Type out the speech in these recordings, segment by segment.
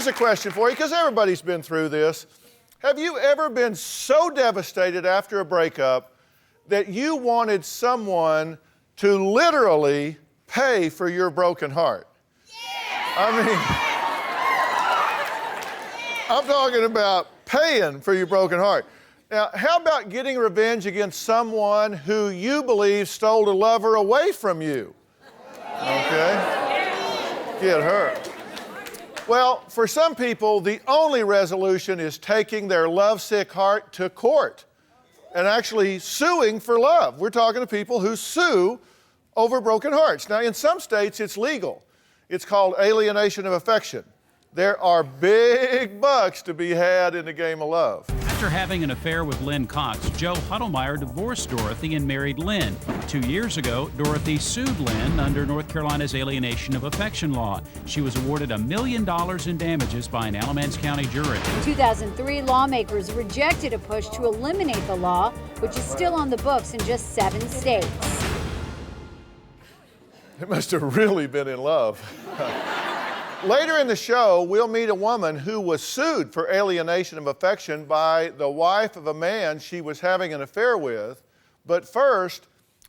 here's a question for you, because everybody's been through this. Have you ever been so devastated after a breakup that you wanted someone to literally pay for your broken heart? Yeah. I'm talking about paying for your broken heart. Now, how about getting revenge against someone who you believe stole a lover away from you? Okay? Get her. Well, for some people, the only resolution is taking their lovesick heart to court and actually suing for love. We're talking to people who sue over broken hearts. Now, in some states, it's legal. It's called alienation of affection. There are big bucks to be had in the game of love. After having an affair with Lynn Cox, Joe Huddlemeyer divorced Dorothy and married Lynn. 2 years ago, Dorothy sued Lynn under North Carolina's alienation of affection law. She was awarded $1 million in damages by an Alamance County jury. In 2003, lawmakers rejected a push to eliminate the law, which is still on the books in just 7 states. They must have really been in love. Later in the show, we'll meet a woman who was sued for alienation of affection by the wife of a man she was having an affair with. But first,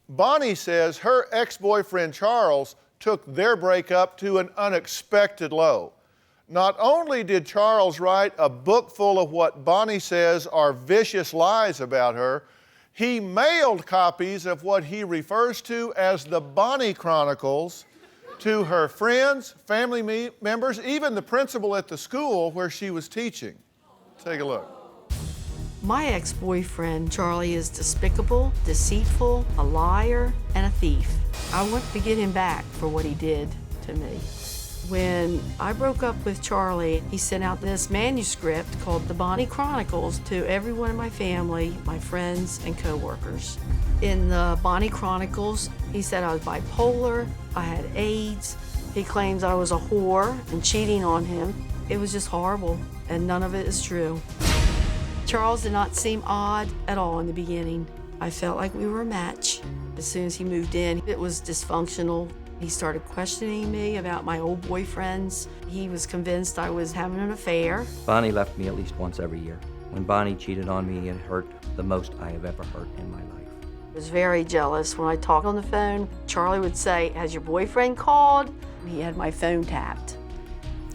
Bonnie says her ex-boyfriend Charles took their breakup to an unexpected low. Not only did Charles write a book full of what Bonnie says are vicious lies about her, he mailed copies of what he refers to as the Bonnie Chronicles to her friends, family members, even the principal at the school where she was teaching. Take a look. My ex-boyfriend, Charlie, is despicable, deceitful, a liar, and a thief. I want to get him back for what he did to me. When I broke up with Charlie, he sent out this manuscript called the Bonnie Chronicles to everyone in my family, my friends, and coworkers. In the Bonnie Chronicles, he said I was bipolar, I had AIDS. He claims I was a whore and cheating on him. It was just horrible, and none of it is true. Charles did not seem odd at all in the beginning. I felt like we were a match. As soon as he moved in, it was dysfunctional. He started questioning me about my old boyfriends. He was convinced I was having an affair. Bonnie left me at least once every year. When Bonnie cheated on me, it hurt the most I have ever hurt in my life. I was very jealous. When I talked on the phone, Charlie would say, "Has your boyfriend called?" He had my phone tapped.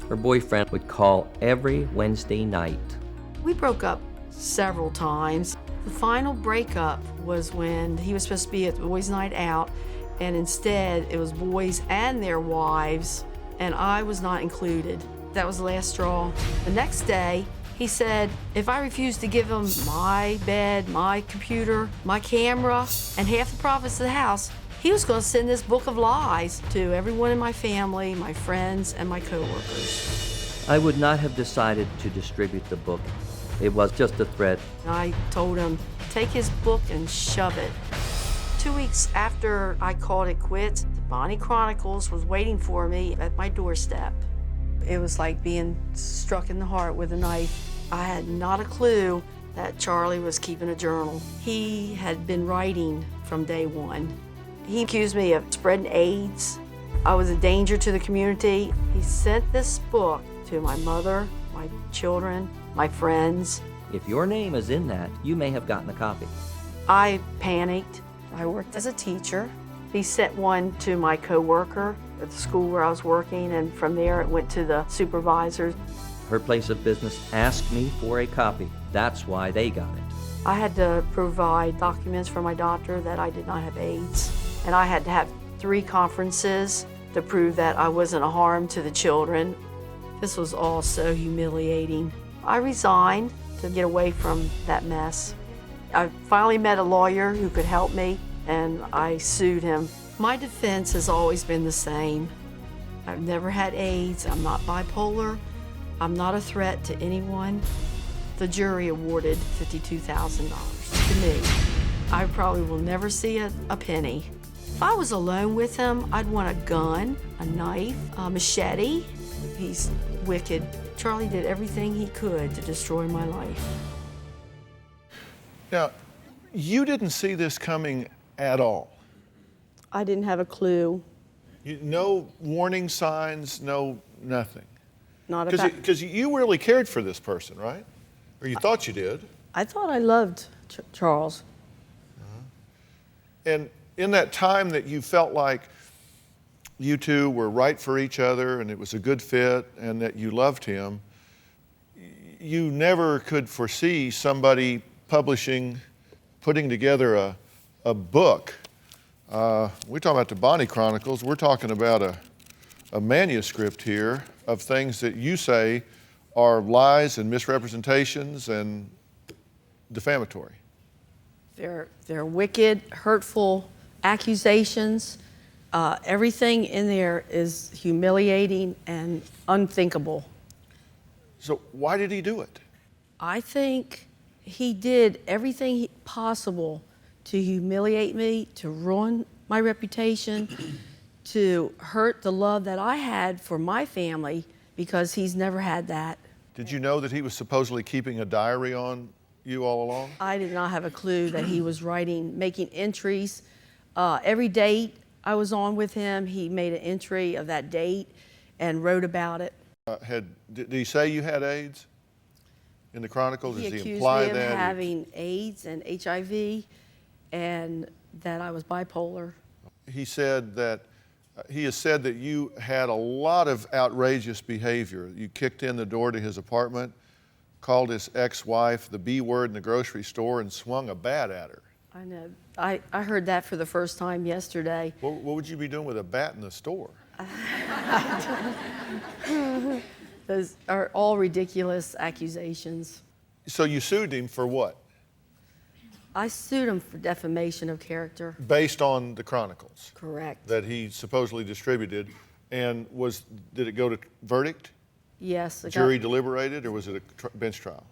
Her boyfriend would call every Wednesday night. We broke up several times. The final breakup was when he was supposed to be at the boys' night out, and instead it was boys and their wives, and I was not included. That was the last straw. The next day, he said if I refused to give him my bed, my computer, my camera, and half the profits of the house, he was going to send this book of lies to everyone in my family, my friends, and my coworkers. I would not have decided to distribute the book. It was just a threat. I told him, take his book and shove it. 2 weeks after I called it quits, the Bonnie Chronicles was waiting for me at my doorstep. It was like being struck in the heart with a knife. I had not a clue that Charlie was keeping a journal. He had been writing from day one. He accused me of spreading AIDS. I was a danger to the community. He sent this book to my mother, my children, my friends. If your name is in that, you may have gotten a copy. I panicked. I worked as a teacher. He sent one to my coworker at the school where I was working, and from there it went to the supervisor. Her place of business asked me for a copy. That's why they got it. I had to provide documents for my doctor that I did not have AIDS, and I had to have 3 conferences to prove that I wasn't a harm to the children. This was all so humiliating. I resigned to get away from that mess. I finally met a lawyer who could help me, and I sued him. My defense has always been the same. I've never had AIDS, I'm not bipolar, I'm not a threat to anyone. The jury awarded $52,000 to me. I probably will never see a penny. If I was alone with him, I'd want a gun, a knife, a machete. He's wicked. Charlie did everything he could to destroy my life. Now, you didn't see this coming at all. I didn't have a clue. No warning signs, no nothing. Not about. Because you really cared for this person, right? Or you thought you did. I thought I loved Charles. And in that time that you felt like you two were right for each other and it was a good fit and that you loved him, you never could foresee somebody putting together a book. We're talking about the Bonnie Chronicles. We're talking about a manuscript here of things that you say are lies and misrepresentations and defamatory. They're wicked, hurtful accusations. Everything in there is humiliating and unthinkable. So why did he do it? I think he did everything possible to humiliate me, to ruin my reputation, to hurt the love that I had for my family, because he's never had that. Did you know that he was supposedly keeping a diary on you all along? I did not have a clue that he was making entries. Every date I was on with him, he made an entry of that date and wrote about it. Did he say you had AIDS in the Chronicles? He Does he accused imply me of that? having AIDS and HIV and that I was bipolar. He said that he has said that you had a lot of outrageous behavior. You kicked in the door to his apartment, called his ex-wife the B word in the grocery store, and swung a bat at her. I know. I heard that for the first time yesterday. What would you be doing with a bat in the store? Those are all ridiculous accusations. So you sued him for what? I sued him for defamation of character. Based on the Chronicles Correct. that he supposedly distributed. And did it go to verdict? Yes. Jury deliberated, or was it a bench trial?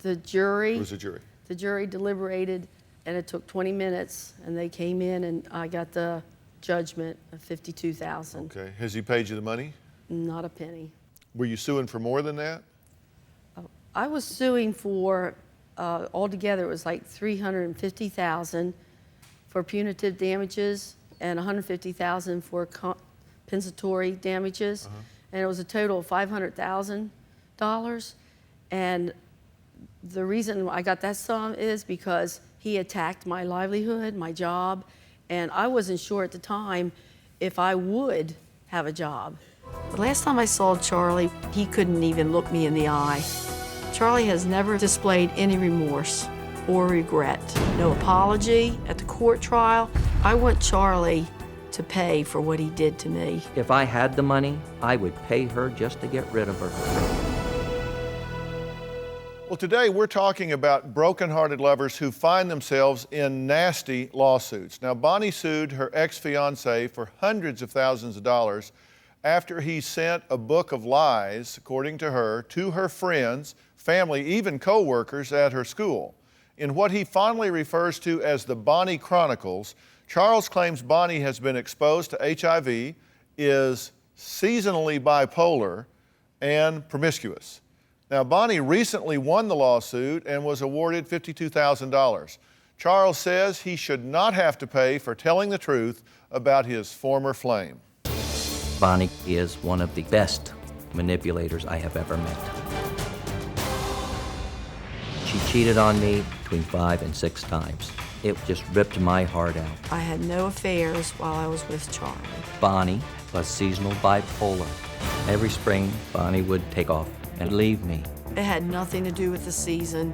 The jury. It was a jury. The jury deliberated, and it took 20 minutes, and they came in, and I got the judgment of $52,000. Okay. Has he paid you the money? Not a penny. Were you suing for more than that? I was suing for, altogether, it was like $350,000 for punitive damages and $150,000 for compensatory damages. And it was a total of $500,000. And the reason I got that sum is because he attacked my livelihood, my job, and I wasn't sure at the time if I would have a job. The last time I saw Charlie, he couldn't even look me in the eye. Charlie has never displayed any remorse or regret. No apology at the court trial. I want Charlie to pay for what he did to me. If I had the money, I would pay her just to get rid of her. Well, today we're talking about broken-hearted lovers who find themselves in nasty lawsuits. Now, Bonnie sued her ex-fiancé for hundreds of thousands of dollars after he sent a book of lies, according to her, to her friends, family, even co-workers at her school. In what he fondly refers to as the Bonnie Chronicles, Charles claims Bonnie has been exposed to HIV, is seasonally bipolar, and promiscuous. Now, Bonnie recently won the lawsuit and was awarded $52,000. Charles says he should not have to pay for telling the truth about his former flame. Bonnie is one of the best manipulators I have ever met. She cheated on me between 5 and 6 times. It just ripped my heart out. I had no affairs while I was with Charlie. Bonnie was seasonal bipolar. Every spring, Bonnie would take off and leave me. It had nothing to do with the season.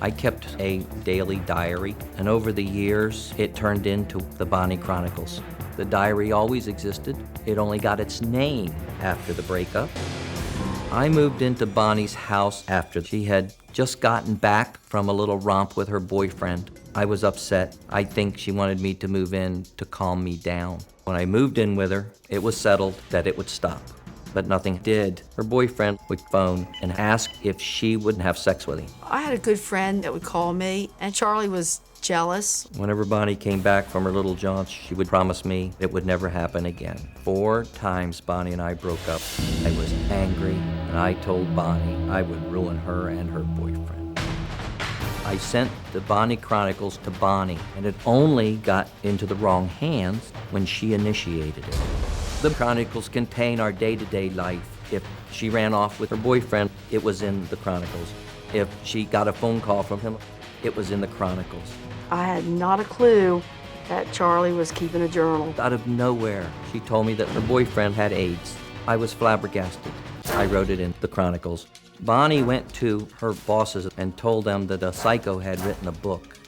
I kept a daily diary, and over the years, it turned into the Bonnie Chronicles. The diary always existed. It only got its name after the breakup. I moved into Bonnie's house after she had just gotten back from a little romp with her boyfriend. I was upset. I think she wanted me to move in to calm me down. When I moved in with her, it was settled that it would stop. But nothing did. Her boyfriend would phone and ask if she wouldn't have sex with him. I had a good friend that would call me, and Charlie was jealous. Whenever Bonnie came back from her little jaunts, she would promise me it would never happen again. 4 times Bonnie and I broke up. I was angry, and I told Bonnie I would ruin her and her boyfriend. I sent the Bonnie Chronicles to Bonnie, and it only got into the wrong hands when she initiated it. The Chronicles contain our day-to-day life. If she ran off with her boyfriend, it was in the Chronicles. If she got a phone call from him, it was in the Chronicles. I had not a clue that Charlie was keeping a journal. Out of nowhere, she told me that her boyfriend had AIDS. I was flabbergasted. I wrote it in the Chronicles. Bonnie went to her bosses and told them that a psycho had written a book.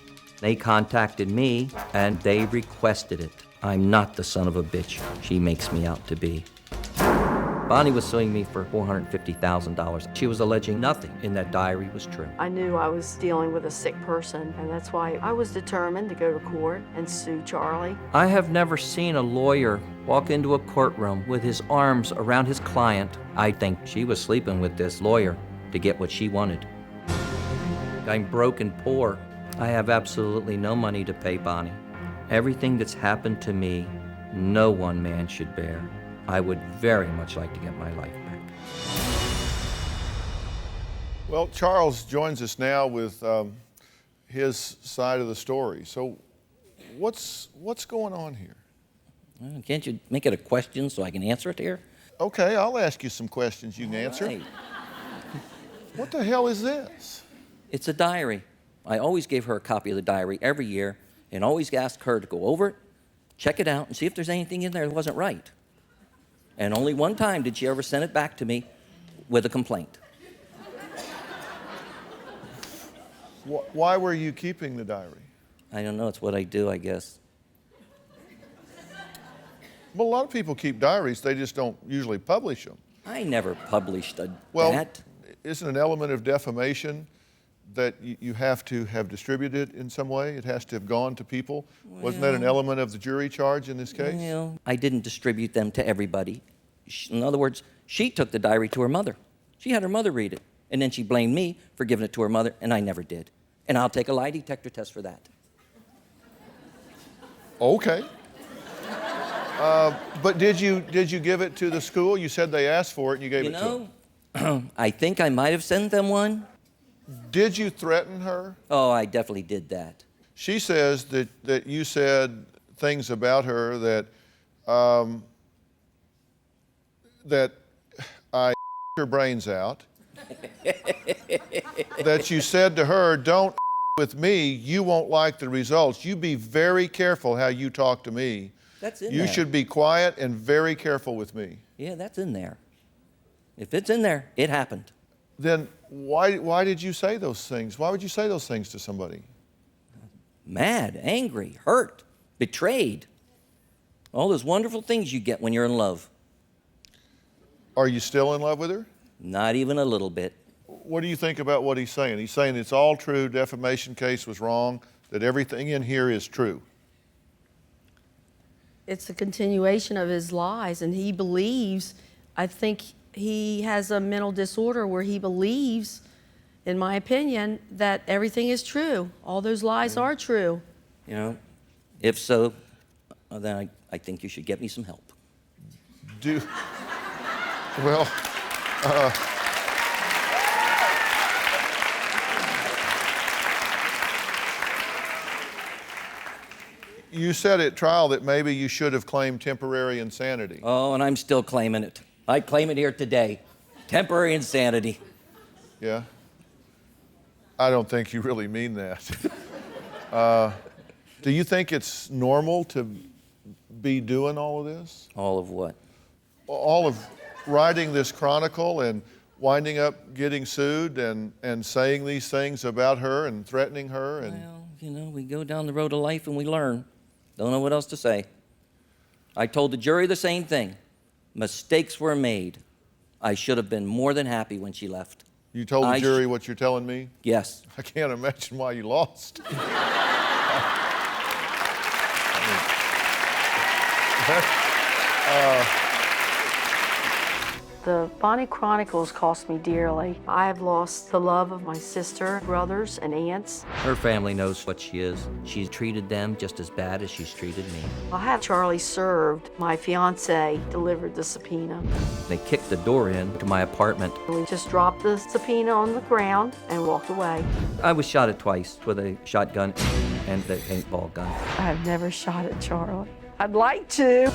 They contacted me and they requested it. I'm not the son of a bitch she makes me out to be. Bonnie was suing me for $450,000. She was alleging nothing in that diary was true. I knew I was dealing with a sick person, and that's why I was determined to go to court and sue Charlie. I have never seen a lawyer walk into a courtroom with his arms around his client. I think she was sleeping with this lawyer to get what she wanted. I'm broke and poor. I have absolutely no money to pay Bonnie. Everything that's happened to me, no one man should bear. I would very much like to get my life back. Well, Charles joins us now with his side of the story. So what's going on here? Well, can't you make it a question so I can answer it here? Okay, I'll ask you some questions you can answer. Right. What the hell is this? It's a diary. I always gave her a copy of the diary every year and always asked her to go over it, check it out, and see if there's anything in there that wasn't right. And only one time did she ever send it back to me with a complaint. Why were you keeping the diary? I don't know, it's what I do, I guess. Well, a lot of people keep diaries, they just don't usually publish them. I never published Well, that. isn't an element of defamation that you have to have distributed in some way? It has to have gone to people? Wasn't that an element of the jury charge in this case? Well, I didn't distribute them to everybody. In other words, she took the diary to her mother. She had her mother read it, and then she blamed me for giving it to her mother, and I never did. And I'll take a lie detector test for that. Okay. But did you give it to the school? You said they asked for it and you gave it to them. I think I might have sent them one. Did you threaten her? Oh, I definitely did that. She says that you said things about her that that I her brains out. That you said to her, "Don't with me, you won't like the results. You be very careful how you talk to me. That's in You there. should be quiet and very careful with me." Yeah, that's in there. If it's in there, it happened. Then why did you say those things? Why would you say those things to somebody? Mad, angry, hurt, betrayed. All those wonderful things you get when you're in love. Are you still in love with her? Not even a little bit. What do you think about what he's saying? He's saying it's all true, defamation case was wrong, that everything in here is true. It's a continuation of his lies, and he believes, I think he has a mental disorder where he believes, in my opinion, that everything is true. All those lies are true. You know, if so, then I think you should get me some help. Well, you said at trial that maybe you should have claimed temporary insanity. Oh, and I'm still claiming it. I claim it here today. Temporary insanity. Yeah? I don't think you really mean that. Do you think it's normal to be doing all of this? All of what? All of writing this chronicle and winding up getting sued and saying these things about her and threatening her? And Well, you know, we go down the road of life and we learn. Don't know what else to say. I told the jury the same thing. Mistakes were made. I should have been more than happy when she left. You told the jury what you're telling me? Yes. I can't imagine why you lost. The Bonnie Chronicles cost me dearly. I have lost the love of my sister, brothers, and aunts. Her family knows what she is. She's treated them just as bad as she's treated me. I had Charlie served. My fiance delivered the subpoena. They kicked the door in to my apartment. We just dropped the subpoena on the ground and walked away. I was shot at twice with a shotgun and the paintball gun. I've never shot at Charlie. I'd like to.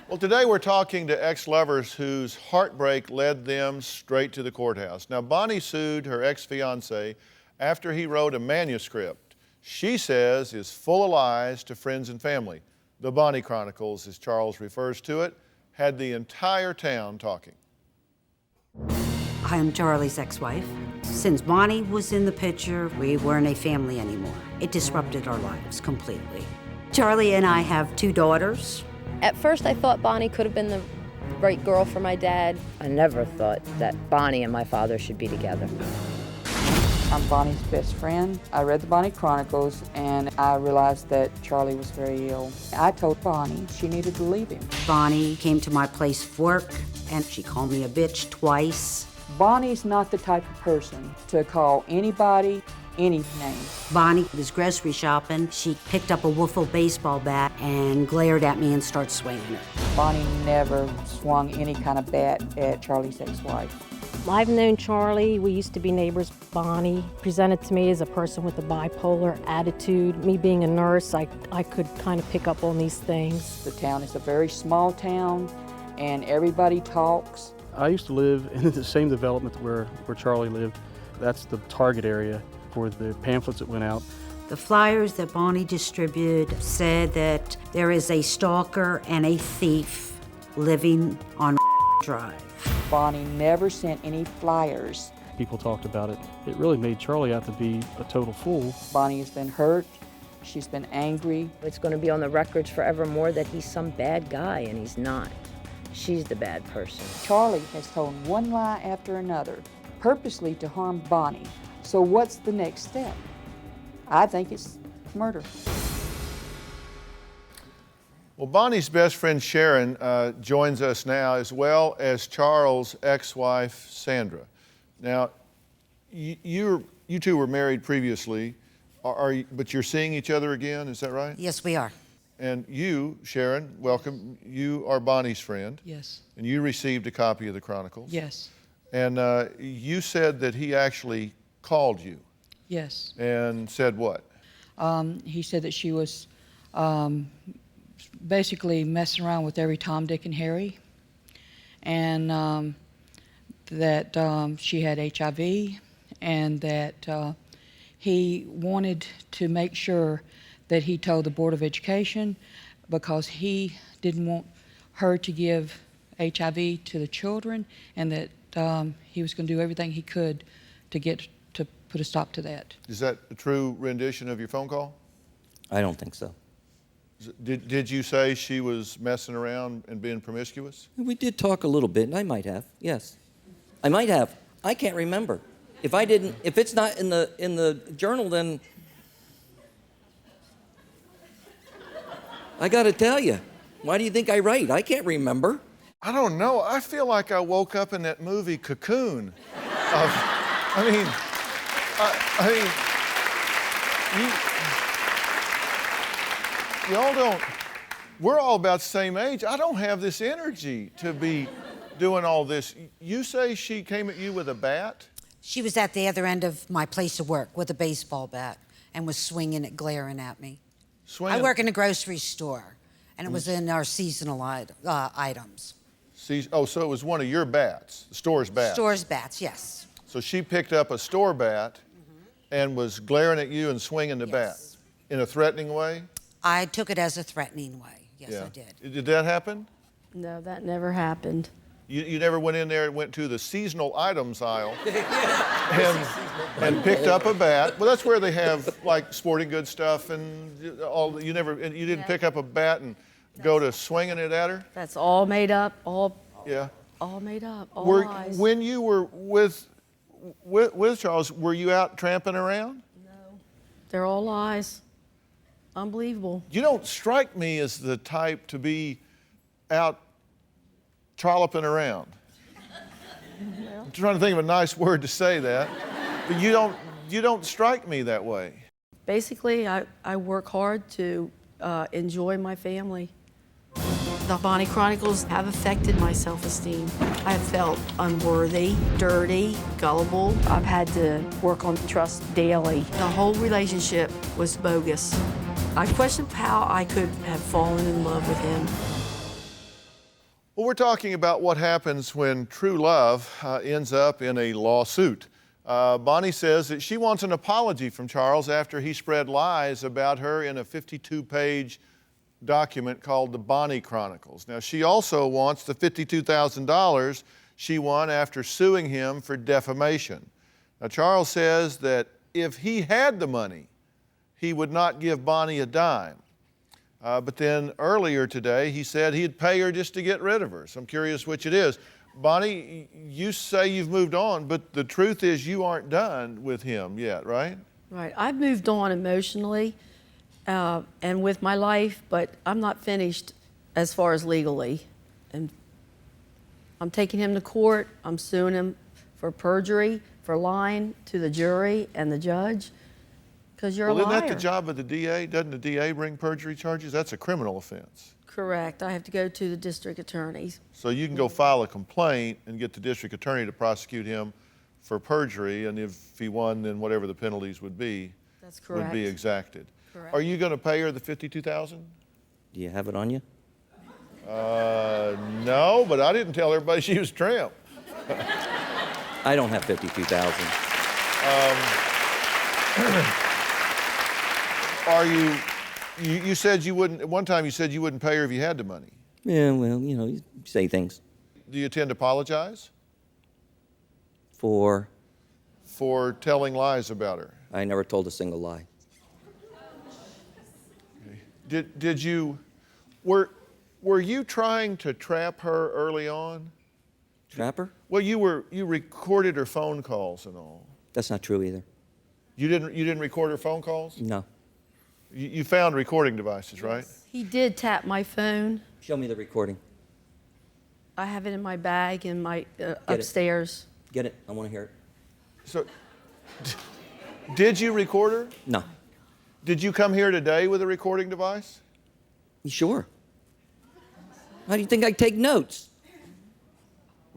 Well, today we're talking to ex-lovers whose heartbreak led them straight to the courthouse. Now, Bonnie sued her ex-fiancé after he wrote a manuscript she says is full of lies to friends and family. The Bonnie Chronicles, as Charles refers to it, had the entire town talking. I am Charlie's ex-wife. Since Bonnie was in the picture, we weren't a family anymore. It disrupted our lives completely. Charlie and I have 2 daughters. At first, I thought Bonnie could have been the right girl for my dad. I never thought that Bonnie and my father should be together. I'm Bonnie's best friend. I read the Bonnie Chronicles and I realized that Charlie was very ill. I told Bonnie she needed to leave him. Bonnie came to my place of work and she called me a bitch twice. Bonnie's not the type of person to call anybody any name. Bonnie was grocery shopping. She picked up a wiffle baseball bat and glared at me and started swinging it. Bonnie never swung any kind of bat at Charlie's ex-wife. I've known Charlie. We used to be neighbors. Bonnie presented to me as a person with a bipolar attitude. Me being a nurse, I could kind of pick up on these things. The town is a very small town and everybody talks. I used to live in the same development where Charlie lived. That's the target area for the pamphlets that went out. The flyers that Bonnie distributed said that there is a stalker and a thief living on Drive. Bonnie never sent any flyers. People talked about it. It really made Charlie out to be a total fool. Bonnie has been hurt. She's been angry. It's going to be on the records forevermore that he's some bad guy, and he's not. She's the bad person. Charlie has told one lie after another, purposely to harm Bonnie. So what's the next step? I think it's murder. Well, Bonnie's best friend Sharon joins us now, as well as Charles' ex-wife Sandra. Now, you two were married previously, but you're seeing each other again, is that right? Yes, we are. And you, Sharon, welcome. You are Bonnie's friend. Yes. And you received a copy of the Chronicles. Yes. And you said that he actually called you. Yes. And said what? He said that she was basically messing around with every Tom, Dick, and Harry, and that she had HIV, and that he wanted to make sure that he told the Board of Education because he didn't want her to give HIV to the children, and that he was going to do everything he could to put a stop to that. Is that a true rendition of your phone call? I don't think so. Did you say she was messing around and being promiscuous? We did talk a little bit, and I might have, yes. I might have. I can't remember. If it's not in the journal, then I got to tell you, why do you think I write? I can't remember. I don't know. I feel like I woke up in that movie Cocoon. Y'all don't, we're all about the same age. I don't have this energy to be doing all this. You say she came at you with a bat? She was at the other end of my place of work with a baseball bat and was swinging it, glaring at me. Swinging? I work in a grocery store, and it was in our seasonal items. Oh, so it was one of your bats, the store's bats. Store's bats, yes. So she picked up a store bat and was glaring at you and swinging the bat in a threatening way? I took it as a threatening way. Yes, Yeah. I did. Did that happen? No, that never happened. You never went in there and went to the seasonal items aisle and picked up a bat. Well, that's where they have like sporting goods stuff and all. You didn't pick up a bat and go to swinging it at her? That's all made up, all made up, all lies. When you were with Charles, were you out tramping around? No, they're all lies. Unbelievable. You don't strike me as the type to be out trolloping around. Well, I'm trying to think of a nice word to say that, but you don't strike me that way. basically, I work hard to enjoy my family. The Bonnie Chronicles have affected my self-esteem. I have felt unworthy, dirty, gullible. I've had to work on trust daily. The whole relationship was bogus. I questioned how I could have fallen in love with him. Well, we're talking about what happens when true love ends up in a lawsuit. Bonnie says that she wants an apology from Charles after he spread lies about her in a 52-page document called the Bonnie Chronicles. Now, she also wants the $52,000 she won after suing him for defamation. Now, Charles says that if he had the money, he would not give Bonnie a dime. But then earlier today, he said he'd pay her just to get rid of her. So I'm curious which it is. Bonnie, you say you've moved on, but the truth is you aren't done with him yet, right? Right. I've moved on emotionally and with my life, but I'm not finished as far as legally. And I'm taking him to court. I'm suing him for perjury, for lying to the jury and the judge, because you're a liar. Well, isn't that the job of the DA? Doesn't the DA bring perjury charges? That's a criminal offense. Correct. I have to go to the district attorneys. So you can go file a complaint and get the district attorney to prosecute him for perjury, and if he won, then whatever the penalties would be, That's correct. would be exacted. Correct. Are you going to pay her the $52,000? Do you have it on you? No, but I didn't tell everybody she was tramp. I don't have $52,000. Are you said you wouldn't, at one time you said you wouldn't pay her if you had the money. Yeah, well, you know, you say things. Do you intend to apologize For telling lies about her? I never told a single lie. Did you, were you trying to trap her early on? Trap her? Well, you recorded her phone calls and all. That's not true either. You didn't record her phone calls? No. You found recording devices, right? He did tap my phone. Show me the recording. I have it in my bag in my upstairs. Get it. I want to hear it. So, did you record her? No. Did you come here today with a recording device? Sure. How do you think I take notes?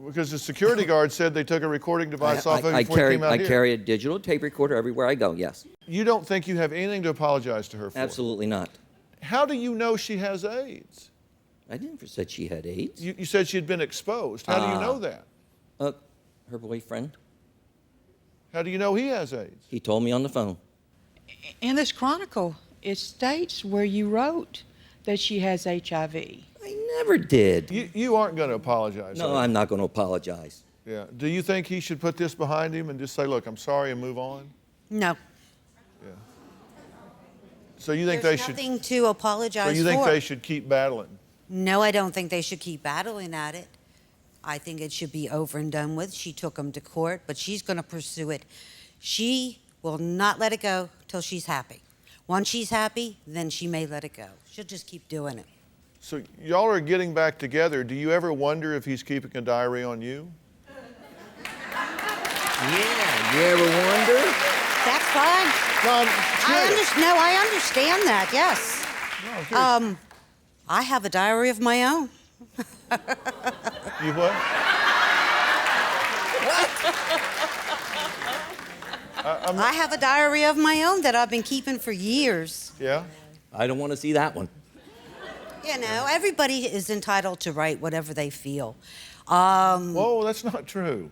Because the security guard said they took a recording device off of you before you came out I here. carry a digital tape recorder everywhere I go, yes. You don't think you have anything to apologize to her for? Absolutely not. How do you know she has AIDS? I never said she had AIDS. You said she'd been exposed. How do you know that? Her boyfriend. How do you know he has AIDS? He told me on the phone. In this chronicle, it states where you wrote that she has HIV. I never did. You aren't going to apologize. No, I'm not going to apologize. Yeah. Do you think he should put this behind him and just say, look, I'm sorry, and move on? No. Yeah. So you think There's they should... nothing to apologize for. So you think they should keep battling? No, I don't think they should keep battling at it. I think it should be over and done with. She took him to court, but she's going to pursue it. She will not let it go till she's happy. Once she's happy, then she may let it go. She'll just keep doing it. So y'all are getting back together. Do you ever wonder if he's keeping a diary on you? Yeah, you ever wonder? That's fine. No, I understand that, yes. No, I have a diary of my own. you what? I have a diary of my own that I've been keeping for years. Yeah? I don't want to see that one. You know, everybody is entitled to write whatever they feel. Whoa, that's not true.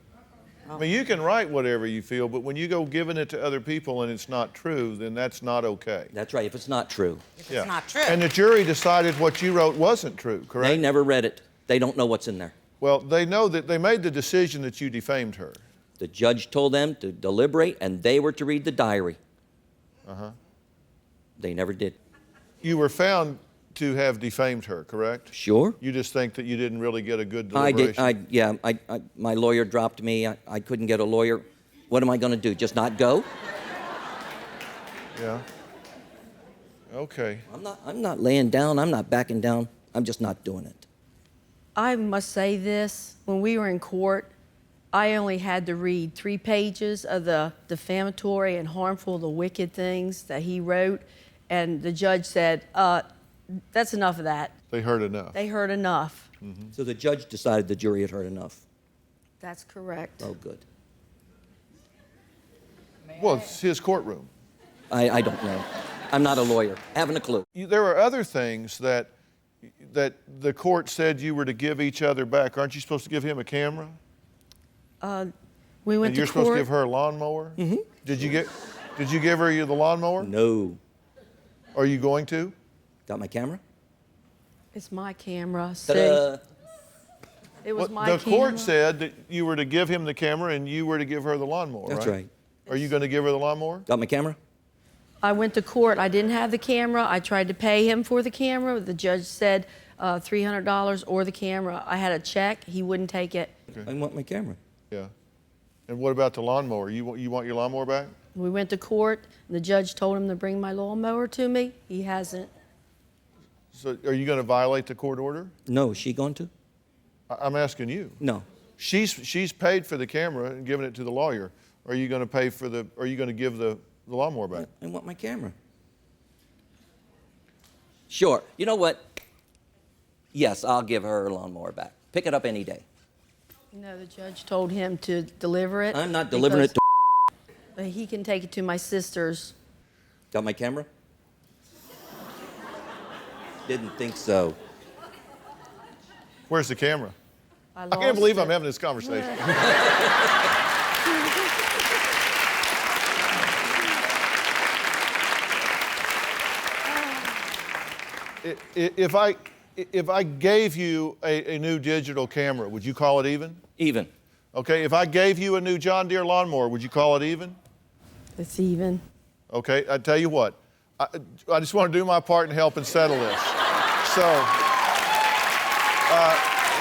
I mean, you can write whatever you feel, but when you go giving it to other people and it's not true, then that's not okay. That's right, if it's not true. If it's not true. And the jury decided what you wrote wasn't true, correct? They never read it. They don't know what's in there. Well, they know that they made the decision that you defamed her. The judge told them to deliberate, and they were to read the diary. Uh-huh. They never did. You were found to have defamed her, correct? Sure. You just think that you didn't really get a good deliberation? I did. My lawyer dropped me. I couldn't get a lawyer. What am I going to do? Just not go? Yeah. Okay. I'm not laying down. I'm not backing down. I'm just not doing it. I must say this, when we were in court, I only had to read 3 pages of the defamatory and harmful, the wicked things that he wrote, and the judge said, that's enough of that. They heard enough. They heard enough. Mm-hmm. So the judge decided the jury had heard enough. That's correct. Oh, good. Well, it's his courtroom. I don't know. I'm not a lawyer. Haven't a clue. There are other things that that the court said you were to give each other back. Aren't you supposed to give him a camera? We went And you're to supposed to court. give her a lawnmower? Mm-hmm. Did you give her the lawnmower? No. Are you going to? Got my camera? It's my camera. See? Ta-da! It was Well, my the camera. court said that you were to give him the camera and you were to give her the lawnmower, That's right. Are you going to give her the lawnmower? Got my camera? I went to court. I didn't have the camera. I tried to pay him for the camera. The judge said $300 or the camera. I had a check. He wouldn't take it. I want my camera. Yeah. And what about the lawnmower? You want your lawnmower back? We went to court. And the judge told him to bring my lawnmower to me. He hasn't. So are you going to violate the court order? No, is she going to? I'm asking you. No. She's paid for the camera and given it to the lawyer. Are you going to pay for are you going to give the lawnmower back? I want my camera. Sure. You know what? Yes, I'll give her her lawnmower back. Pick it up any day. No, the judge told him to deliver it. I'm not delivering it to He can take it to my sister's. Got my camera? Didn't think so. Where's the camera? I can't believe I'm having this conversation. If I gave you a new digital camera, would you call it even? Even. Okay, if I gave you a new John Deere lawnmower, would you call it even? It's even. Okay, I tell you what, I just want to do my part and help and settle this. So,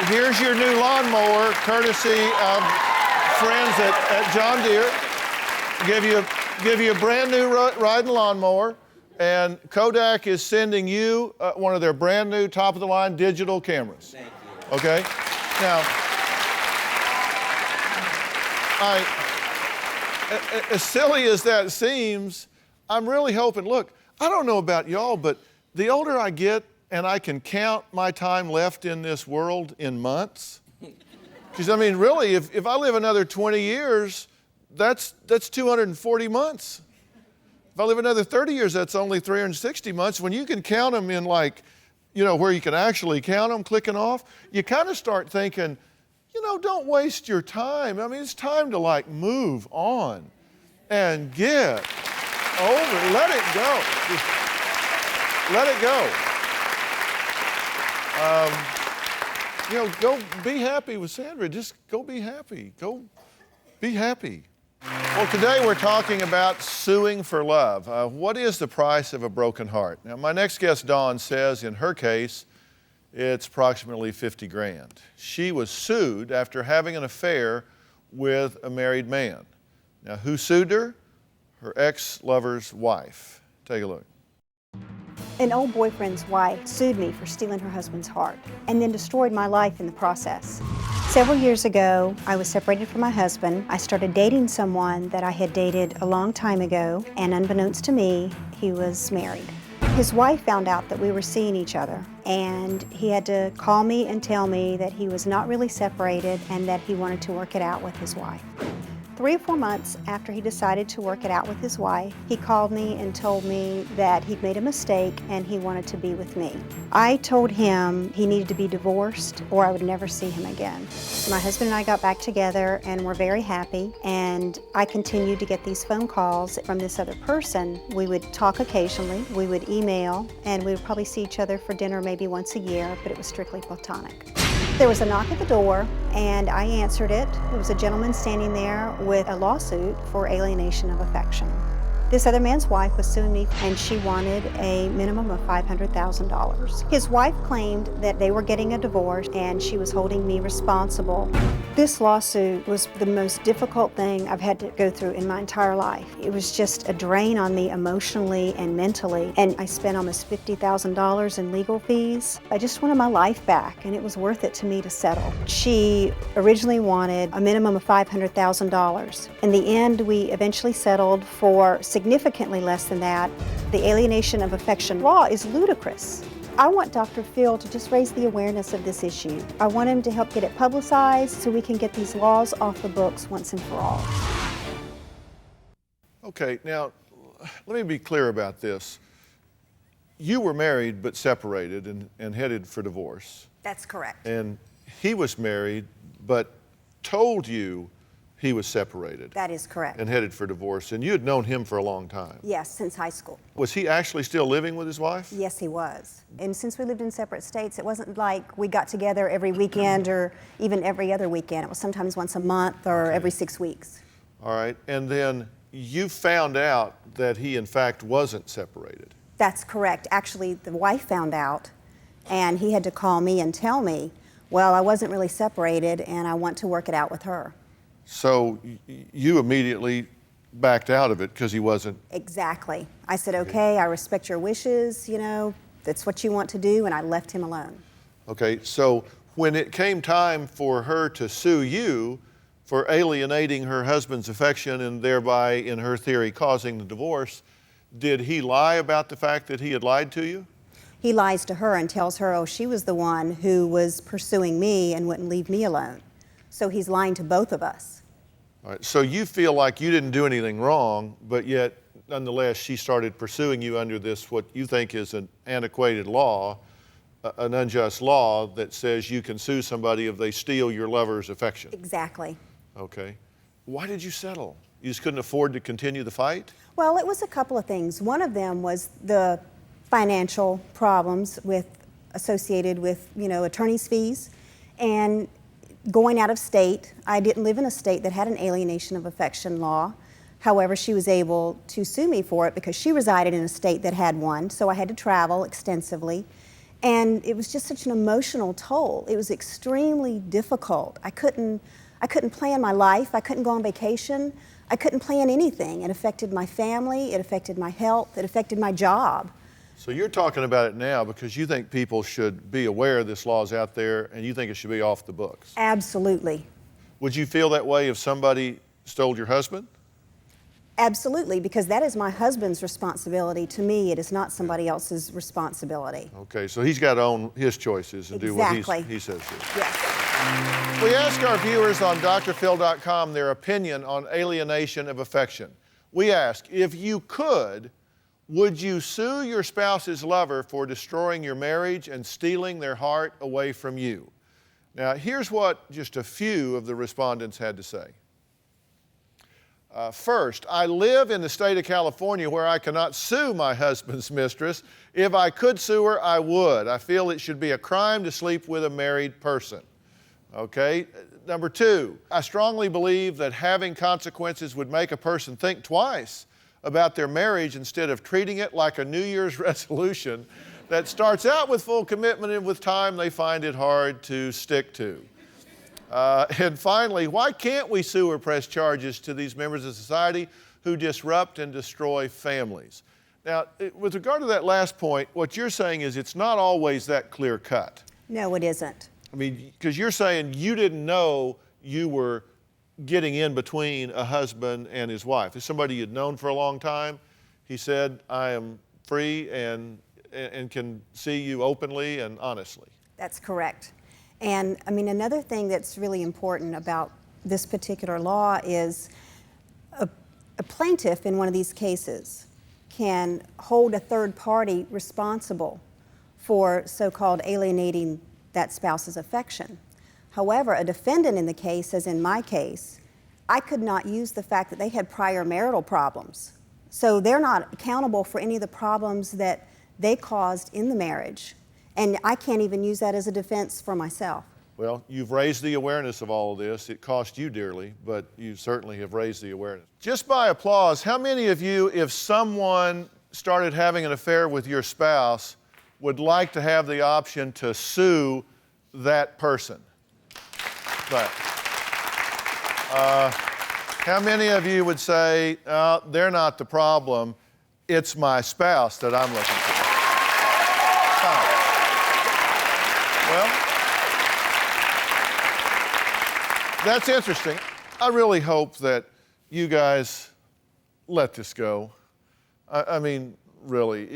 here's your new lawnmower, courtesy of friends at John Deere. Give you a brand new riding lawnmower, and Kodak is sending you one of their brand new top of the line digital cameras. Thank you. Okay, now, as silly as that seems, I'm really hoping, look, I don't know about y'all, but the older I get and I can count my time left in this world in months, because I mean, really, if I live another 20 years, that's 240 months. If I live another 30 years, that's only 360 months. When you can count them in where you can actually count them, clicking off, you kind of start thinking, don't waste your time. I mean, it's time to move on and get over it. Let it go. Let it go. Go be happy with Sandra. Just go be happy. Go be happy. Well, today we're talking about suing for love. What is the price of a broken heart? Now, my next guest, Dawn, says in her case, it's approximately 50 grand. She was sued after having an affair with a married man. Now, who sued her? Her ex-lover's wife. Take a look. An old boyfriend's wife sued me for stealing her husband's heart and then destroyed my life in the process. Several years ago, I was separated from my husband. I started dating someone that I had dated a long time ago, and unbeknownst to me, he was married. His wife found out that we were seeing each other, and he had to call me and tell me that he was not really separated and that he wanted to work it out with his wife. 3 or 4 months after he decided to work it out with his wife, he called me and told me that he'd made a mistake and he wanted to be with me. I told him he needed to be divorced or I would never see him again. My husband and I got back together and were very happy, and I continued to get these phone calls from this other person. We would talk occasionally, we would email, and we would probably see each other for dinner maybe once a year, but it was strictly platonic. There was a knock at the door, and I answered it. There was a gentleman standing there with a lawsuit for alienation of affection. This other man's wife was suing me, and she wanted a minimum of $500,000. His wife claimed that they were getting a divorce, and she was holding me responsible. This lawsuit was the most difficult thing I've had to go through in my entire life. It was just a drain on me emotionally and mentally, and I spent almost $50,000 in legal fees. I just wanted my life back, and it was worth it to me to settle. She originally wanted a minimum of $500,000. In the end, we eventually settled for significantly less than that. The alienation of affection law is ludicrous. I want DrPhil to just raise the awareness of this issue. I want him to help get it publicized so we can get these laws off the books once and for all. Okay, now, let me be clear about this. you were married but separated and headed for divorce. That's correct. And he was married but told you he was separated. That is correct. And headed for divorce. And you had known him for a long time. Yes, since high school. Was he actually still living with his wife? Yes, he was. And since we lived in separate states, it wasn't like we got together every weekend or even every other weekend. It was sometimes once a month or every 6 weeks. All right. And then you found out that he, in fact, wasn't separated. That's correct. Actually, the wife found out, and he had to call me and tell me, well, I wasn't really separated, and I want to work it out with her. So you immediately backed out of it because he wasn't? Exactly. I said, okay, I respect your wishes, you know, that's what you want to do, and I left him alone. Okay, so when it came time for her to sue you for alienating her husband's affection and thereby, in her theory, causing the divorce, did he lie about the fact that he had lied to you? He lies to her and tells her, oh, she was the one who was pursuing me and wouldn't leave me alone. So he's lying to both of us. All right, so you feel like you didn't do anything wrong, but yet, nonetheless, she started pursuing you under this, what you think is an antiquated law, an unjust law that says you can sue somebody if they steal your lover's affection. Exactly. Okay. Why did you settle? You just couldn't afford to continue the fight? Well, it was a couple of things. One of them was the financial problems associated with, you know, attorney's fees and going out of state. I didn't live in a state that had an alienation of affection law. However, she was able to sue me for it because she resided in a state that had one, so I had to travel extensively. And it was just such an emotional toll. It was extremely difficult. I couldn't plan my life. I couldn't go on vacation. I couldn't plan anything. It affected my family. It affected my health. It affected my job. So you're talking about it now because you think people should be aware this law is out there and you think it should be off the books. Absolutely. Would you feel that way if somebody stole your husband? Absolutely, because that is my husband's responsibility. To me, it is not somebody else's responsibility. Okay, so he's got to own his choices and Exactly. do what he says to. Yes. We ask our viewers on DrPhil.com their opinion on alienation of affection. We ask, if you could, would you sue your spouse's lover for destroying your marriage and stealing their heart away from you? Now, here's what just a few of the respondents had to say. First, I live in the state of California where I cannot sue my husband's mistress. If I could sue her, I would. I feel it should be a crime to sleep with a married person. Okay? Number two, I strongly believe that having consequences would make a person think twice about their marriage instead of treating it like a New Year's resolution that starts out with full commitment and with time they find it hard to stick to. And finally, why can't we sue or press charges to these members of society who disrupt and destroy families? Now, with regard to that last point, what you're saying is it's not always that clear cut. No, it isn't. I mean, because you're saying you didn't know you were getting in between a husband and his wife. It's somebody you'd known for a long time. He said, I am free and can see you openly and honestly. That's correct. And I mean, another thing that's really important about this particular law is a plaintiff in one of these cases can hold a third party responsible for so-called alienating that spouse's affection. However, a defendant in the case, as in my case, I could not use the fact that they had prior marital problems. So they're not accountable for any of the problems that they caused in the marriage. And I can't even use that as a defense for myself. Well, you've raised the awareness of all of this. It cost you dearly, but you certainly have raised the awareness. Just by applause, how many of you, if someone started having an affair with your spouse, would like to have the option to sue that person? But, how many of you would say, they're not the problem, it's my spouse that I'm looking for? Well, that's interesting. I really hope that you guys let this go. I mean, really,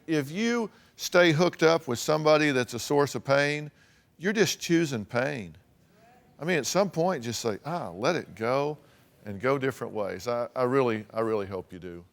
if you stay hooked up with somebody that's a source of pain, you're just choosing pain. I mean, at some point, just say, let it go and go different ways. I really hope you do.